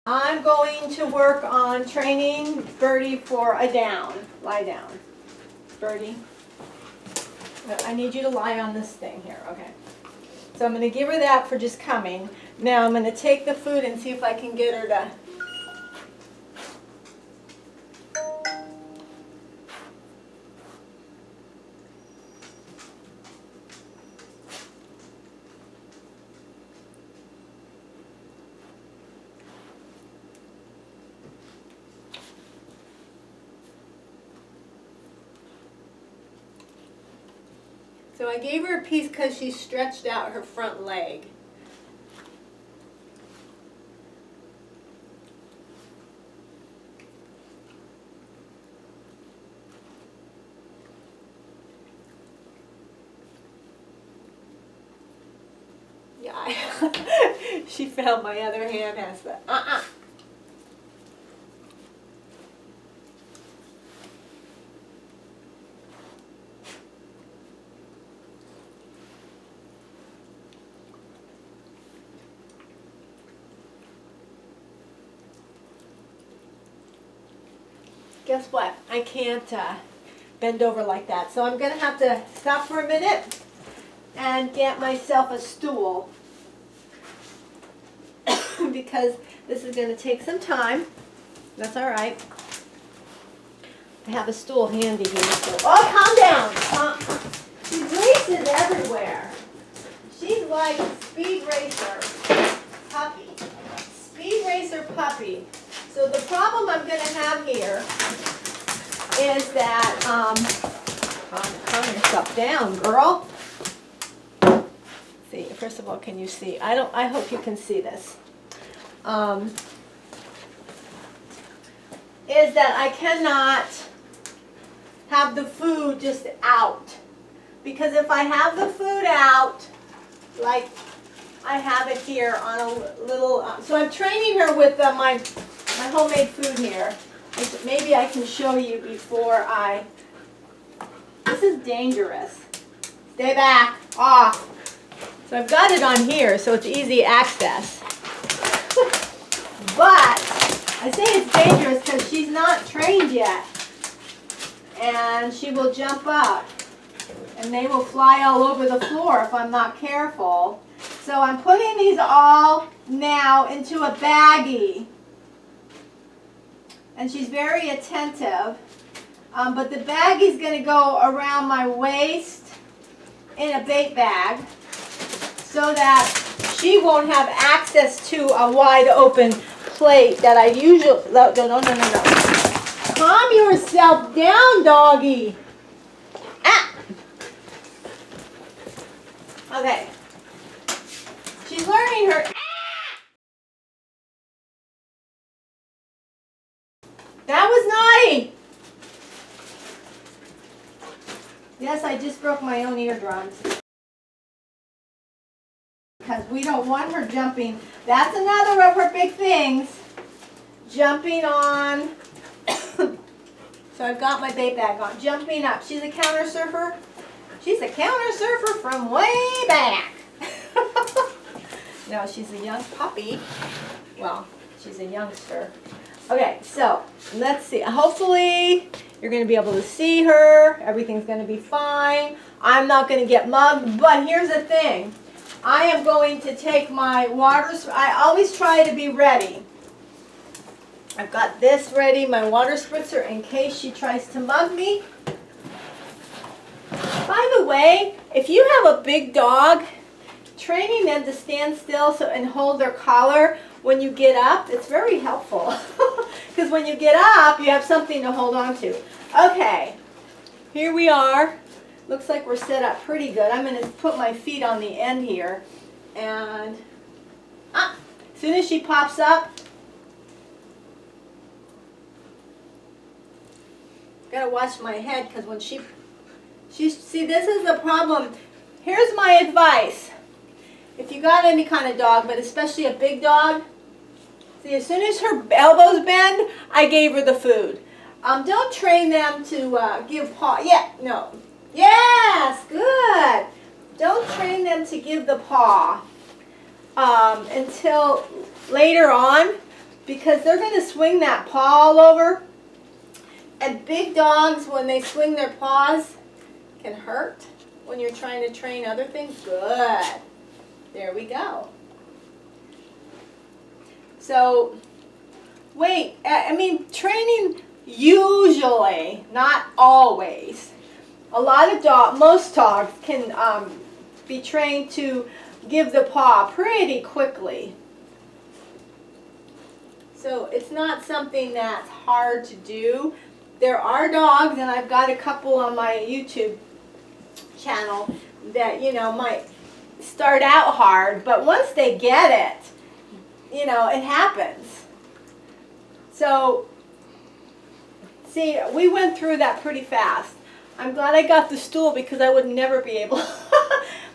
I'm going to work on training Birdie for a down. Lie down. Birdie. I need you to lie on this thing here, okay. So I'm going to give her that for just coming. Now I'm going to take the food and see if I can get her to... So I gave her a piece because she stretched out her front leg. Yeah, she felt my other hand has the Guess what? I can't bend over like that. So I'm going to have to stop for a minute and get myself a stool because this is going to take some time. That's all right. I have a stool handy here. So, oh, calm down. She races everywhere. She's like a speed racer puppy. Speed racer puppy. So the problem I'm going to have here is that, calm yourself down, girl. See, first of all, can you see? I hope you can see this. Is that I cannot have the food just out. Because if I have the food out, like I have it here on a little, so I'm training her with my homemade food here. Maybe I can show you before this is dangerous. Stay back, off. So I've got it on here so it's easy access. But I say it's dangerous because she's not trained yet. And she will jump up. And they will fly all over the floor if I'm not careful. So I'm putting these all now into a baggie. And she's very attentive. But the baggie's going to go around my waist in a bait bag so that she won't have access to a wide open plate that I usually... No. Calm yourself down, doggy. Ah! Okay. She's learning her... That was naughty. Yes, I just broke my own eardrums. Because we don't want her jumping. That's another of her big things. Jumping on. So I've got my bait bag on. Jumping up. She's a counter surfer. She's a counter surfer from way back. No, she's a young puppy. Well, she's a youngster. Okay, so let's see. Hopefully you're going to be able to see her. Everything's going to be fine. I'm not going to get mugged, but here's the thing. I am going to take my water. I always try to be ready. I've got this ready, my water spritzer, in case she tries to mug me. By the way, if you have a big dog, training them to stand still and hold their collar when you get up, it's very helpful. Because when you get up, you have something to hold on to. Okay, here we are. Looks like we're set up pretty good. I'm going to put my feet on the end here. And as soon as she pops up, gotta watch my head because when she see, this is the problem. Here's my advice. If you got any kind of dog, but especially a big dog, see, as soon as her elbows bend, I gave her the food. Don't train them to give paw. Yeah, no. Yes, good. Don't train them to give the paw until later on. because they're going to swing that paw all over. And big dogs, when they swing their paws, can hurt when you're trying to train other things. Good. There we go. So, wait, I mean, training usually, not always. A lot of most dogs can be trained to give the paw pretty quickly. So it's not something that's hard to do. There are dogs, and I've got a couple on my YouTube channel that, you know, might start out hard, but once they get it, you know, it happens. So, see, we went through that pretty fast. I'm glad I got the stool because I would never be able.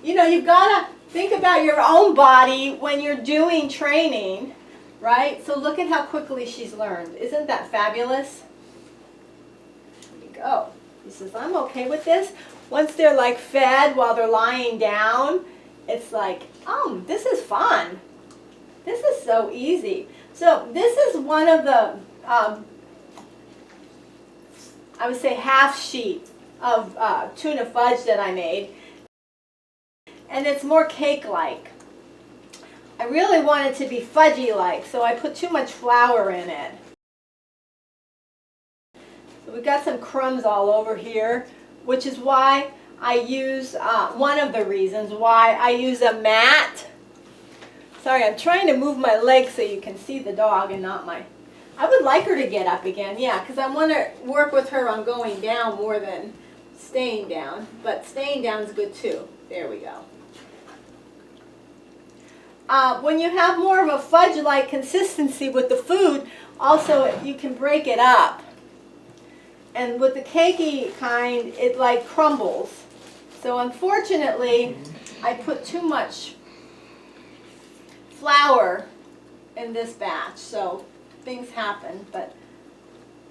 You know, you've got to think about your own body when you're doing training, right? So look at how quickly she's learned. Isn't that fabulous? There you go. He says, I'm okay with this. Once they're like fed while they're lying down, it's like, oh, this is fun. This is so easy. So this is one of the, I would say, half sheet of tuna fudge that I made. And it's more cake-like. I really want it to be fudgy-like, so I put too much flour in it. So we've got some crumbs all over here, which is why I use, one of the reasons why I use a mat. Sorry, I'm trying to move my legs so you can see the dog and not my... I would like her to get up again, yeah, because I want to work with her on going down more than staying down. But staying down is good too. There we go. When you have more of a fudge-like consistency with the food, also you can break it up. And with the cakey kind, it like crumbles. So unfortunately, I put too much flour in this batch, so things happen. But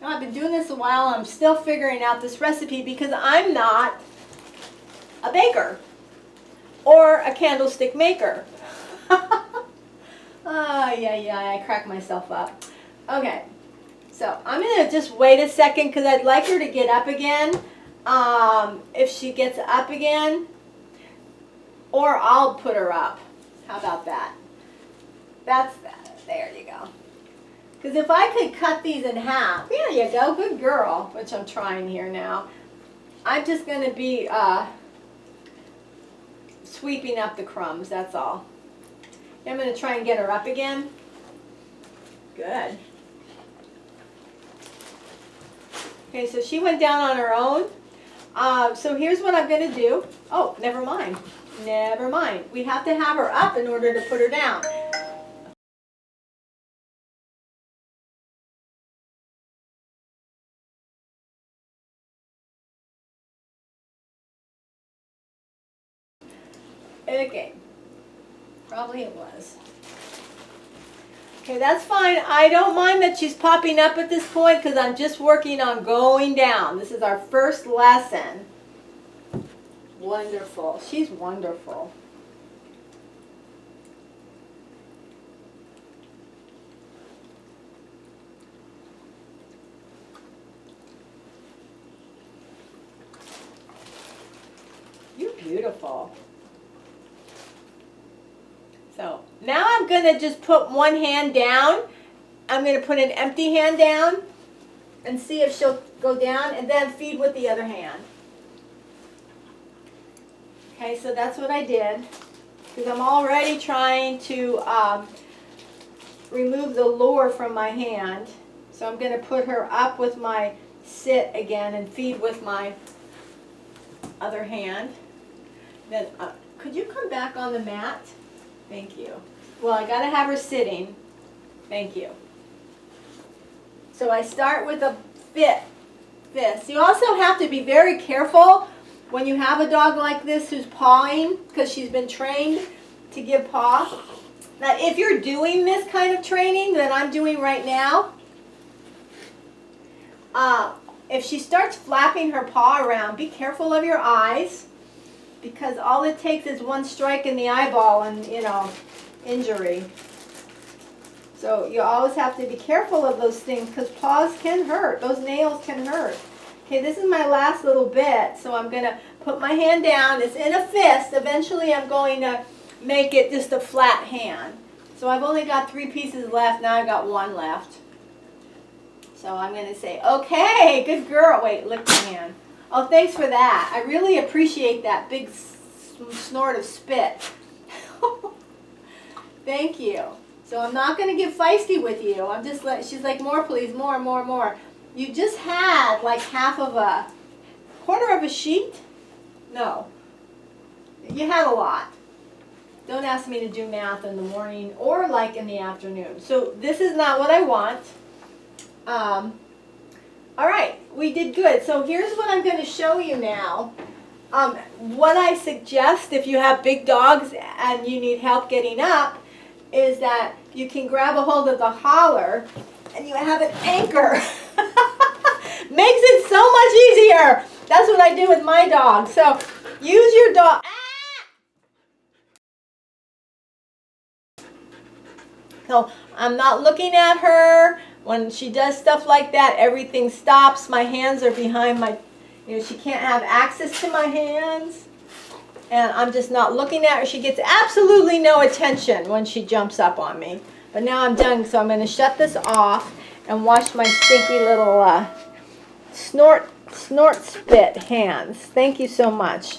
you know, I've been doing this a while, and I'm still figuring out this recipe because I'm not a baker or a candlestick maker. Yeah, I crack myself up. Okay, so I'm going to just wait a second because I'd like her to get up again. If she gets up again, or I'll put her up. How about that? That's that. There you go. Because if I could cut these in half, there you go, good girl, which I'm trying here now. I'm just going to be sweeping up the crumbs, that's all. I'm going to try and get her up again. Good. Okay, so she went down on her own. So here's what I'm going to do. Oh, never mind. Never mind. We have to have her up in order to put her down. Okay. Probably it was. Okay, that's fine. I don't mind that she's popping up at this point because I'm just working on going down. This is our first lesson. Wonderful. She's wonderful. You're beautiful. So now I'm going to just put one hand down. I'm going to put an empty hand down and see if she'll go down and then feed with the other hand. Okay, so that's what I did because I'm already trying to remove the lure from my hand. So I'm going to put her up with my sit again and feed with my other hand. Then could you come back on the mat? Thank you. Well, I got to have her sitting. Thank you. So I start with a fist. You also have to be very careful when you have a dog like this who's pawing because she's been trained to give paw. Now, if you're doing this kind of training that I'm doing right now, if she starts flapping her paw around, be careful of your eyes. Because all it takes is one strike in the eyeball and, you know, injury. So you always have to be careful of those things because paws can hurt. Those nails can hurt. Okay, this is my last little bit, so I'm going to put my hand down. It's in a fist. Eventually I'm going to make it just a flat hand. So I've only got 3 pieces left. Now I've got 1 left. So I'm going to say, okay, good girl. Wait, lick my hand. Oh, thanks for that. I really appreciate that big snort of spit. Thank you. So I'm not going to get feisty with you. I'm just like, she's like, more please, more, more, more. You just had like half of a, quarter of a sheet? No. You had a lot. Don't ask me to do math in the morning or like in the afternoon. So this is not what I want. All right, we did good. So here's what I'm going to show you now. What I suggest if you have big dogs and you need help getting up is that you can grab a hold of the collar and you have an anchor. Makes it so much easier. That's what I do with my dog. So use your dog. So I'm not looking at her. When she does stuff like that, everything stops. My hands are behind my, she can't have access to my hands. And I'm just not looking at her. She gets absolutely no attention when she jumps up on me. But now I'm done, so I'm going to shut this off and wash my stinky little snort spit hands. Thank you so much.